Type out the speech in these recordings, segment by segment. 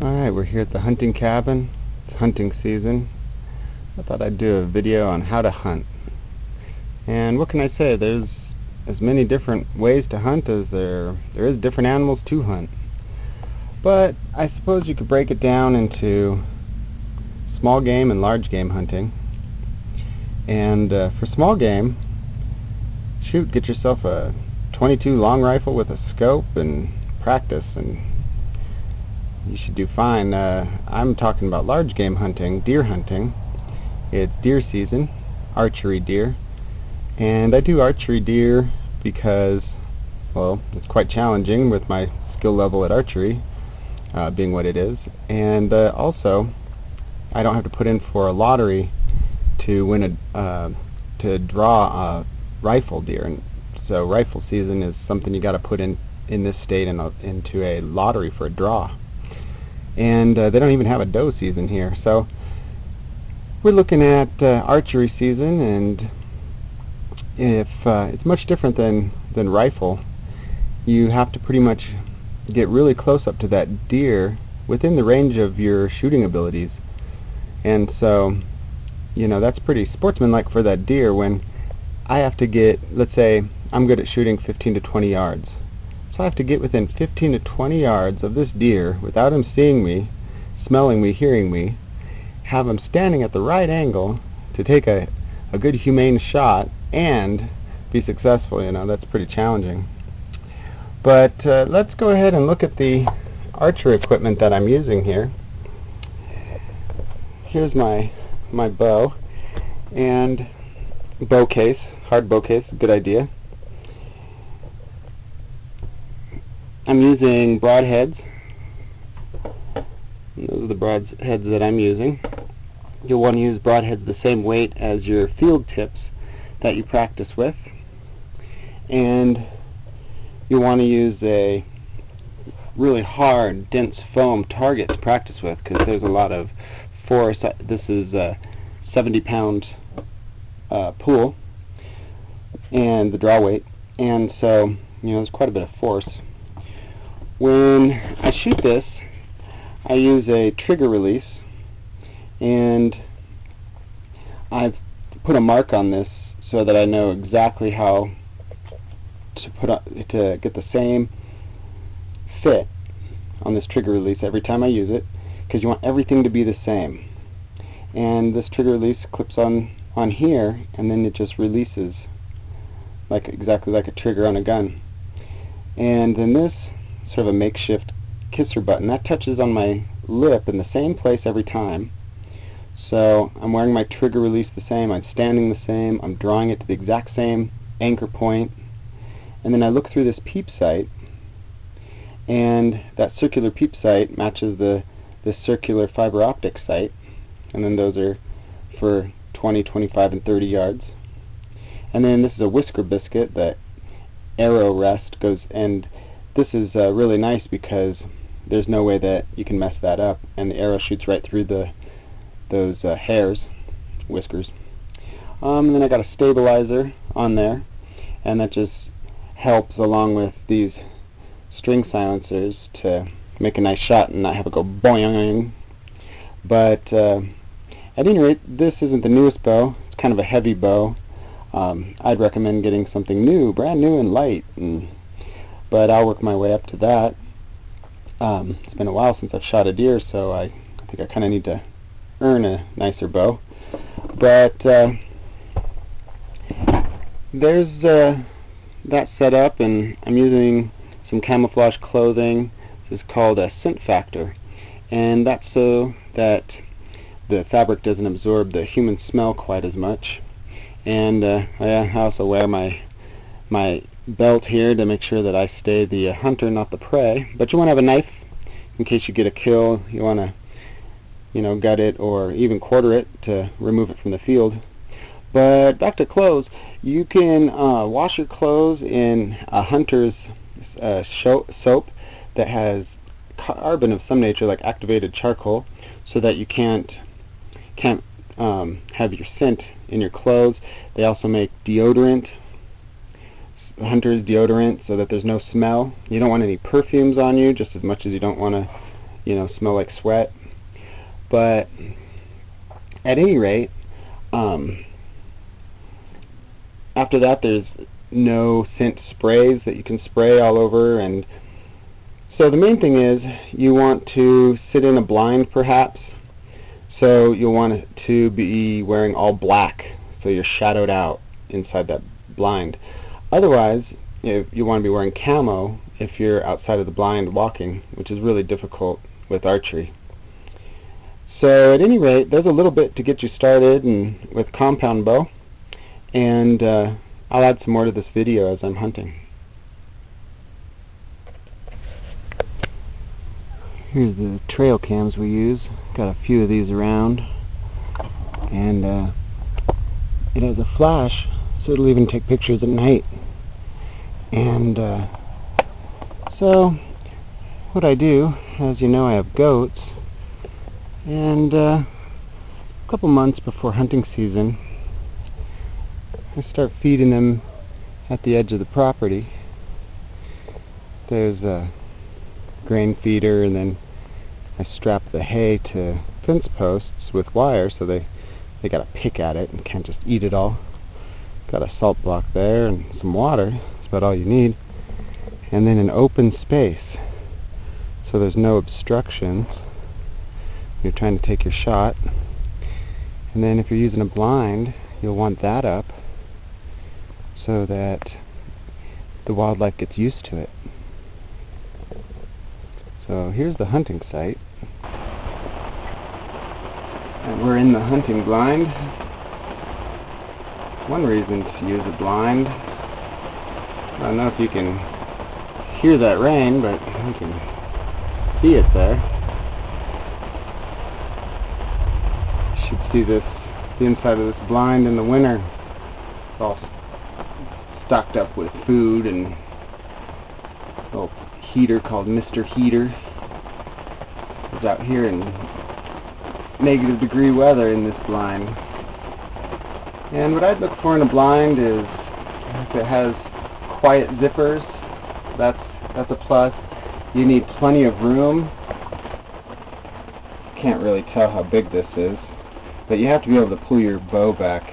Alright, we're here at the hunting cabin. It's hunting season. I thought I'd do a video on how to hunt. And what can I say? There's as many different ways to hunt as there is different animals to hunt. But I suppose you could break it down into small game and large game hunting. And for small game, get yourself a .22 long rifle with a scope and practice, and you should do fine. I'm talking about large game hunting, deer hunting. It's deer season, archery deer. And I do archery deer because, well, it's quite challenging with my skill level at archery, being what it is. And also, I don't have to put in for a lottery to win to draw a rifle deer. And so rifle season is something you got to put in this state into a lottery for a draw. And they don't even have a doe season here. So we're looking at archery season, and if it's much different than rifle. You have to pretty much get really close up to that deer within the range of your shooting abilities. And so, you know, that's pretty sportsmanlike for that deer. When I have to get, let's say I'm good at shooting 15 to 20 yards. So I have to get within 15 to 20 yards of this deer without him seeing me, smelling me, hearing me, have him standing at the right angle to take a good humane shot and be successful. You know, that's pretty challenging. But let's go ahead and look at the archery equipment that I'm using here. Here's my bow and bow case, hard bow case, good idea. I'm using broadheads. Those are the broadheads that I'm using. You'll want to use broadheads the same weight as your field tips that you practice with. And you want to use a really hard, dense foam target to practice with, because there's a lot of force. This is a 70-pound pool, and the draw weight. And so, you know, there's quite a bit of force. When I shoot this, I use a trigger release, and I've put a mark on this so that I know exactly how to get the same fit on this trigger release every time I use it, because you want everything to be the same. And this trigger release clips on here, and then it just releases exactly like a trigger on a gun. And then this sort of a makeshift kisser button that touches on my lip in the same place every time. So I'm wearing my trigger release the same, I'm standing the same, I'm drawing it to the exact same anchor point, and then I look through this peep sight, and that circular peep sight matches this circular fiber optic sight, and then those are for 20, 25, and 30 yards. And then this is a whisker biscuit. The arrow rest goes, and this is really nice because there's no way that you can mess that up, and the arrow shoots right through those hairs, whiskers. And then I got a stabilizer on there, and that just helps along with these string silencers to make a nice shot and not have it go boing. But at any rate, this isn't the newest bow. It's kind of a heavy bow. I'd recommend getting something new, brand new and light, but I'll work my way up to that. It's been a while since I've shot a deer, so I think I kind of need to earn a nicer bow. But there's that set up, and I'm using some camouflage clothing. This is called a scent factor, and that's so that the fabric doesn't absorb the human smell quite as much. And I also wear my belt here to make sure that I stay the hunter, not the prey. But you want to have a knife in case you get a kill. You want to, you know, gut it or even quarter it to remove it from the field. But back to clothes. You can wash your clothes in a hunter's soap that has carbon of some nature, like activated charcoal, so that you can't have your scent in your clothes. They also make deodorant, hunter's deodorant, so that there's no smell. You don't want any perfumes on you, just as much as you don't want to smell like sweat. But at any rate, after that there's no scent sprays that you can spray all over. And so the main thing is you want to sit in a blind perhaps. So you'll want to be wearing all black so you're shadowed out inside that blind. Otherwise, you want to be wearing camo if you're outside of the blind walking, which is really difficult with archery. So at any rate, there's a little bit to get you started with compound bow, and I'll add some more to this video as I'm hunting. Here's the trail cams we use. Got a few of these around, and it has a flash, so it'll even take pictures at night. And so what I do, as you know, I have goats, and a couple months before hunting season I start feeding them at the edge of the property. There's a grain feeder, and then I strap the hay to fence posts with wire so they gotta pick at it and can't just eat it all. Got a salt block there and some water. That's about all you need. And then an open space so there's no obstructions. You're trying to take your shot. And then if you're using a blind, you'll want that up so that the wildlife gets used to it. So here's the hunting site. And we're in the hunting blind. One reason to use a blind, I don't know if you can hear that rain, but you can see it there. You should see the inside of this blind in the winter. It's all stocked up with food, and a little heater called Mr. Heater is out here in negative degree weather in this blind. And what I'd look for in a blind is if it has quiet zippers, that's a plus. You need plenty of room. Can't really tell how big this is, but you have to be able to pull your bow back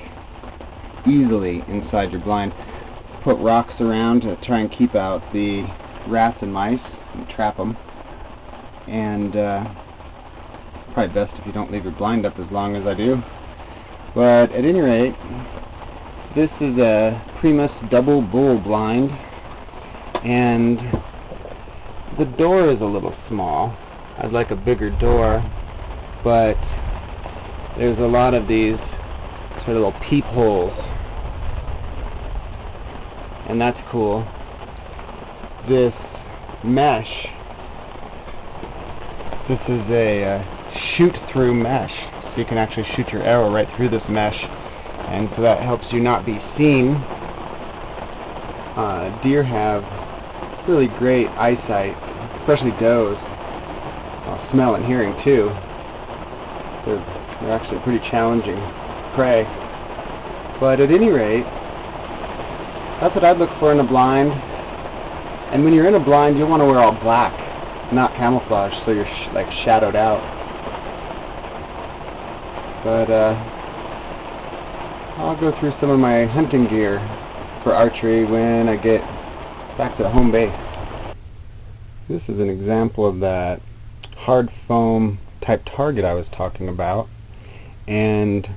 easily inside your blind. Put rocks around to try and keep out the rats and mice and trap them. And probably best if you don't leave your blind up as long as I do. But at any rate, this is a Primus double bull blind, and the door is a little small. I'd like a bigger door, but there's a lot of these sort of little peepholes, and that's cool. This mesh, this is a shoot-through mesh. So you can actually shoot your arrow right through this mesh, and so that helps you not be seen. Deer have really great eyesight, especially does. Smell and hearing too. They're actually pretty challenging prey. But at any rate, that's what I'd look for in a blind. And when you're in a blind, you'll want to wear all black, not camouflage, so you're like shadowed out. But I'll go through some of my hunting gear for archery when I get back to the home base. This is an example of that hard foam type target I was talking about, and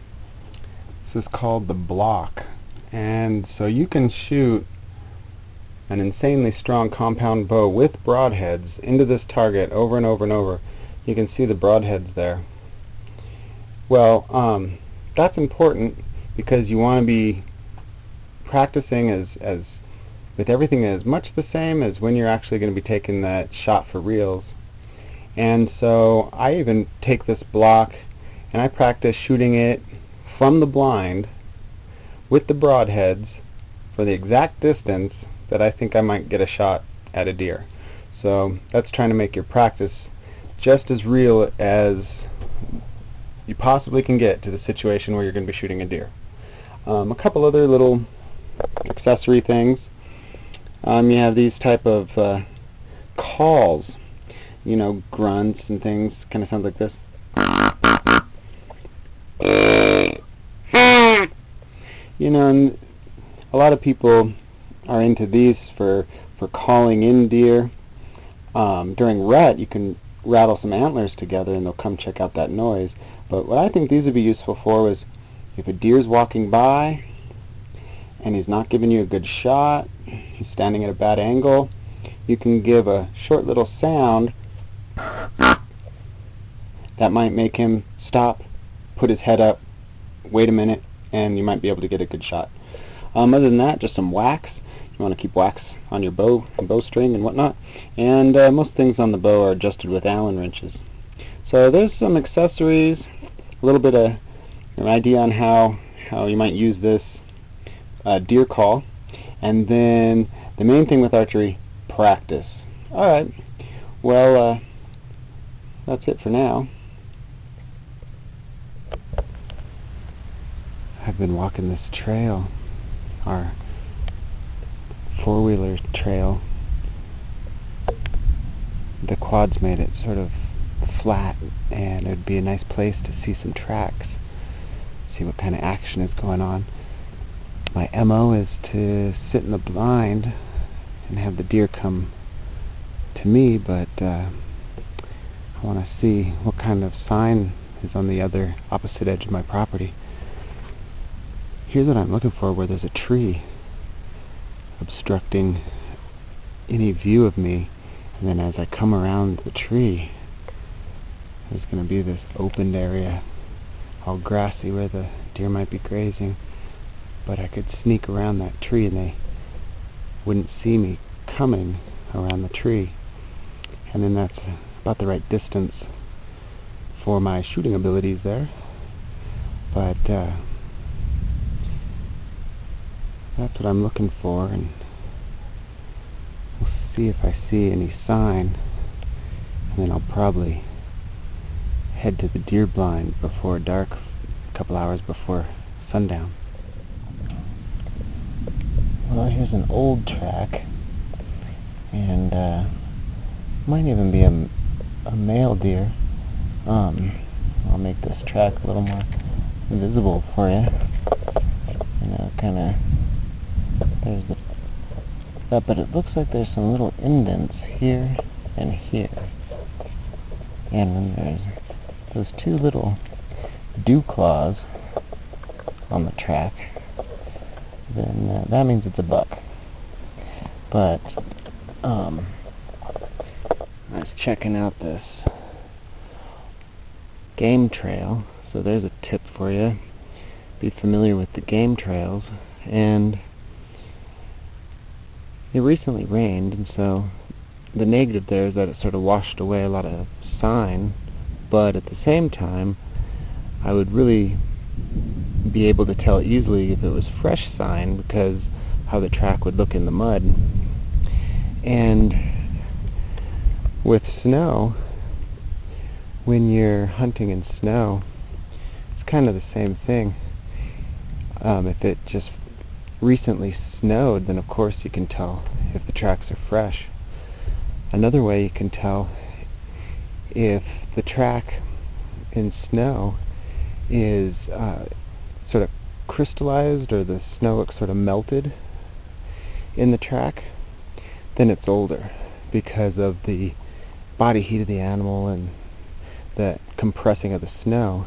this is called the block. And so you can shoot an insanely strong compound bow with broadheads into this target over and over and over. You can see the broadheads there. Well, that's important because you want to be practicing as with everything as much the same as when you're actually going to be taking that shot for reals. And so I even take this block and I practice shooting it from the blind with the broadheads for the exact distance that I think I might get a shot at a deer. So that's trying to make your practice just as real as you possibly can get to the situation where you're going to be shooting a deer. A couple other little accessory things. You have these type of calls. grunts and things. Kind of sounds like this. And a lot of people are into these for calling in deer. During rut, you can rattle some antlers together and they'll come check out that noise. But what I think these would be useful for was if a deer's walking by and he's not giving you a good shot, he's standing at a bad angle, you can give a short little sound that might make him stop, put his head up, wait a minute, and you might be able to get a good shot. Other than that, just some wax. You want to keep wax on your bowstring and whatnot. And most things on the bow are adjusted with Allen wrenches. So there's some accessories, a little bit of an idea on how you might use this deer call. And then the main thing with archery, practice. Alright, well, that's it for now. I've been walking this trail, our four-wheeler trail. The quads made it sort of flat, and it would be a nice place to see some tracks, see what kind of action is going on. My MO is to sit in the blind and have the deer come to me, but I want to see what kind of sign is on the other opposite edge of my property. Here's what I'm looking for, where there's a tree obstructing any view of me, and then as I come around the tree, there's going to be this opened area, all grassy, where the deer might be grazing, but I could sneak around that tree and they wouldn't see me coming around the tree. And then that's about the right distance for my shooting abilities there. But that's what I'm looking for, and we'll see if I see any sign, and then I'll probably head to the deer blind before dark, a couple hours before sundown. Well, here's an old track, and might even be a male deer. I'll make this track a little more visible for you. Kind of, there's but it looks like there's some little indents here and here. And then there's those two little dew claws on the track. Then that means it's a buck. But I was checking out this game trail, so there's a tip for you. Be familiar with the game trails, and it recently rained, and so the negative there is that it sort of washed away a lot of sign, but at the same time I would really be able to tell easily if it was fresh sign because how the track would look in the mud. And with snow, when you're hunting in snow, it's kind of the same thing. If it just recently snowed, then of course you can tell if the tracks are fresh. Another way you can tell if the track in snow is sort of crystallized, or the snow looks sort of melted in the track, then it's older because of the body heat of the animal and the compressing of the snow.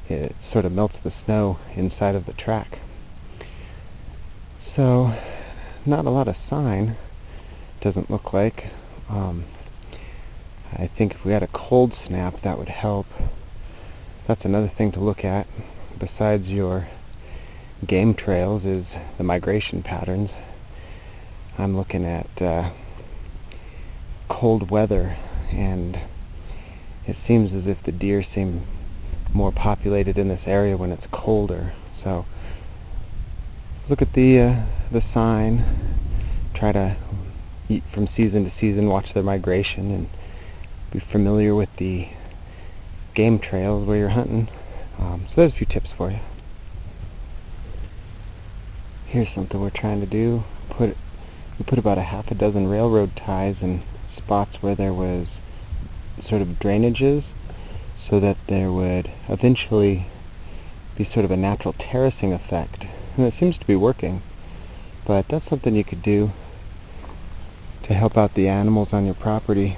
It sort of melts the snow inside of the track. So, not a lot of sign, doesn't look like. I think if we had a cold snap, that would help. That's another thing to look at, besides your game trails, is the migration patterns. I'm looking at cold weather, and it seems as if the deer seem more populated in this area when it's colder. So look at the sign, try to eat from season to season, watch their migration, and be familiar with the game trails where you're hunting. So there's a few tips for you. Here's something we're trying to do. We put about a half a dozen railroad ties in spots where there was sort of drainages so that there would eventually be sort of a natural terracing effect. And it seems to be working, but that's something you could do to help out the animals on your property.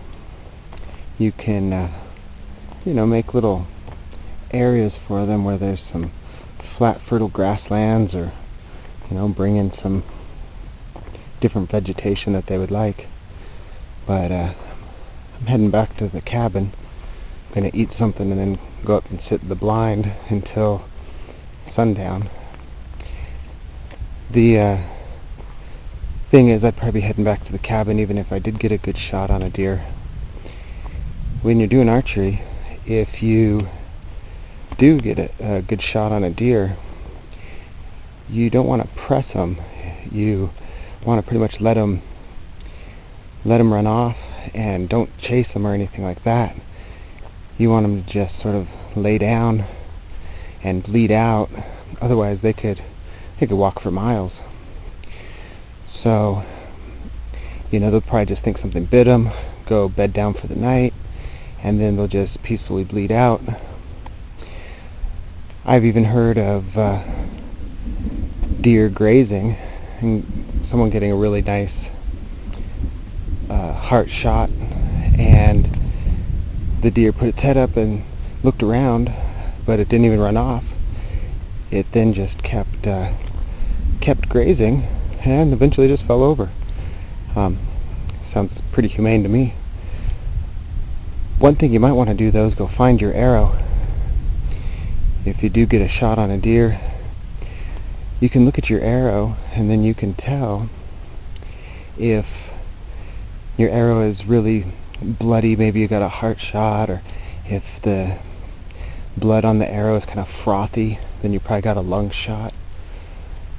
You can, make little areas for them where there's some flat, fertile grasslands, or, bring in some different vegetation that they would like. But I'm heading back to the cabin. I'm going to eat something and then go up and sit in the blind until sundown. The thing is, I'd probably be heading back to the cabin even if I did get a good shot on a deer. When you're doing archery, if you do get a good shot on a deer, you don't want to press them. You want to pretty much let them run off, and don't chase them or anything like that. You want them to just sort of lay down and bleed out. Otherwise they could walk for miles. So, they'll probably just think something bit them, go bed down for the night, and then they'll just peacefully bleed out. I've even heard of deer grazing, and someone getting a really nice heart shot, and the deer put its head up and looked around, but it didn't even run off. It then just kept grazing, and eventually just fell over. Sounds pretty humane to me. One thing you might want to do, though, is go find your arrow. If you do get a shot on a deer, you can look at your arrow, and then you can tell if your arrow is really bloody. Maybe you got a heart shot, or if the blood on the arrow is kind of frothy, then you probably got a lung shot.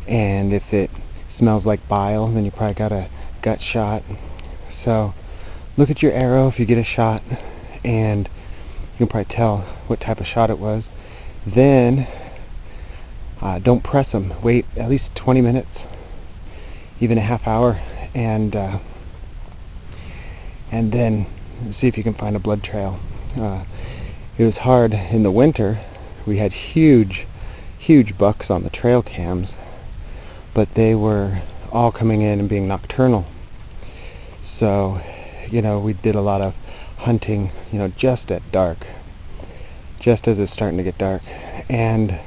And if it smells like bile, then you probably got a gut shot. So look at your arrow if you get a shot, and you can probably tell what type of shot it was. Then don't press them. Wait at least 20 minutes, even a half hour, and then see if you can find a blood trail. It was hard in the winter. We had huge bucks on the trail cams, but they were all coming in and being nocturnal. So, we did a lot of hunting, just at dark, just as it's starting to get dark. And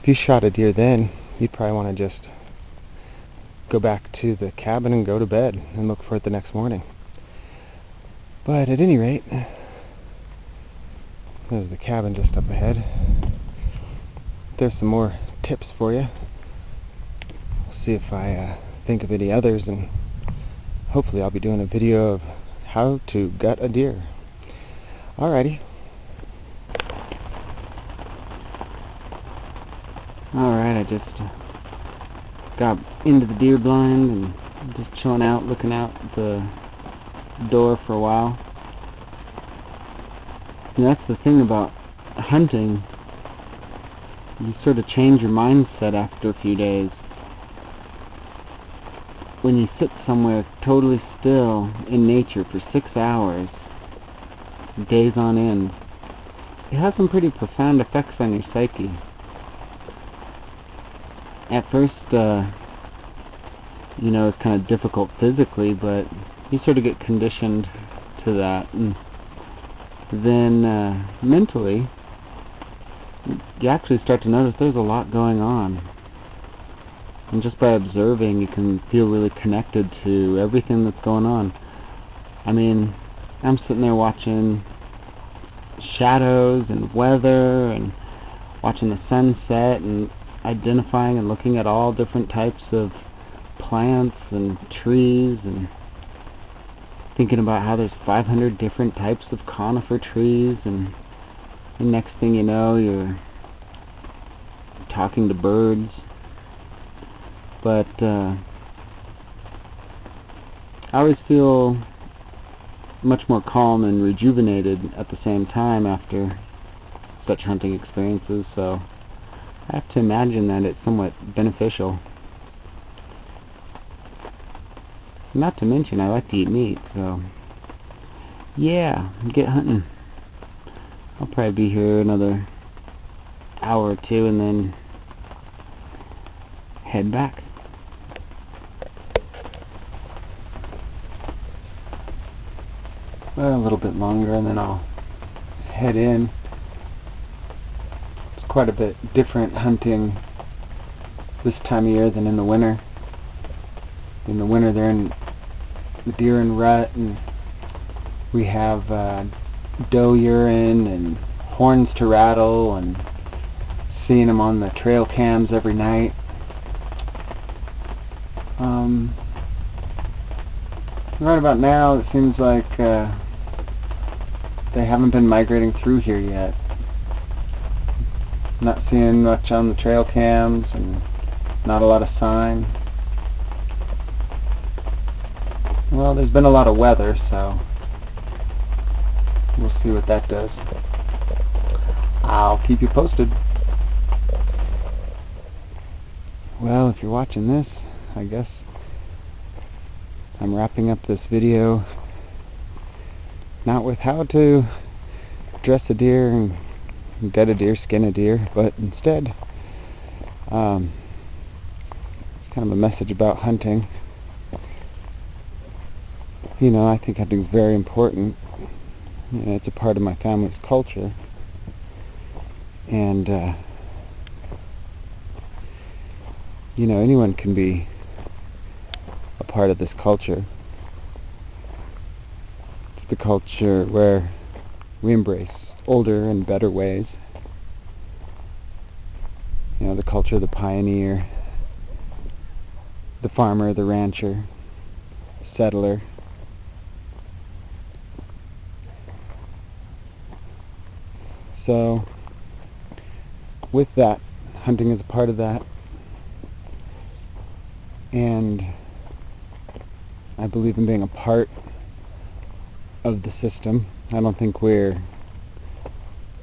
if you shot a deer then, you'd probably want to just go back to the cabin and go to bed and look for it the next morning. But at any rate, there's the cabin just up ahead. There's some more tips for you. See if I think of any others, and hopefully I'll be doing a video of how to gut a deer. Alrighty. Alright, I just got into the deer blind and just chilling out, looking out the door for a while. And that's the thing about hunting. You sort of change your mindset after a few days. When you sit somewhere totally still in nature for 6 hours, days on end, it has some pretty profound effects on your psyche. At first, it's kind of difficult physically, but you sort of get conditioned to that. And then mentally, you actually start to notice there's a lot going on. And just by observing, you can feel really connected to everything that's going on. I mean, I'm sitting there watching shadows and weather and watching the sunset and identifying and looking at all different types of plants and trees, and thinking about how there's 500 different types of conifer trees, and the next thing you know, you're talking to birds. But I always feel much more calm and rejuvenated at the same time after such hunting experiences, so I have to imagine that it's somewhat beneficial. Not to mention, I like to eat meat, so yeah, get hunting. I'll probably be here another hour or two and then head back. Well, a little bit longer and then I'll head in. It's quite a bit different hunting this time of year than in the winter. In the winter they're in the deer in rut, and we have doe urine and horns to rattle, and seeing them on the trail cams every night. Right about now it seems like they haven't been migrating through here yet. Not seeing much on the trail cams and not a lot of sign. Well, there's been a lot of weather, so we'll see what that does. I'll keep you posted. Well, if you're watching this, I guess I'm wrapping up this video not with how to dress a deer and gut a deer, skin a deer, but instead it's kind of a message about hunting. You know, I think hunting is very important. You know, it's a part of my family's culture, and you know, anyone can be a part of this culture. It's the culture where we embrace older and better ways. You know, the culture of the pioneer, the farmer, the rancher, settler. So, with that, hunting is a part of that, and I believe in being a part of the system. I don't think we're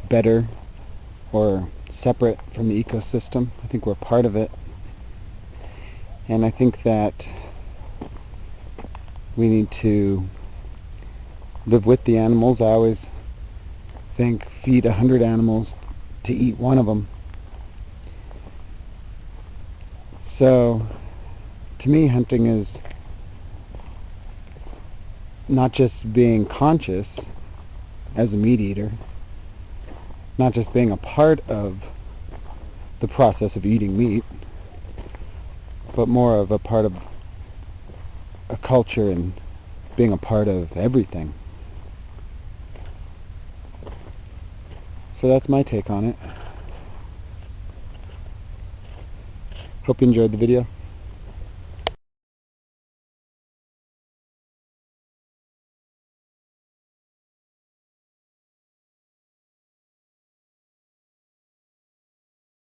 better or separate from the ecosystem. I think we're part of it, and I think that we need to live with the animals. I always think feed 100 animals to eat one of them. So, to me, hunting is not just being conscious as a meat eater, not just being a part of the process of eating meat, but more of a part of a culture and being a part of everything. So that's my take on it. Hope you enjoyed the video.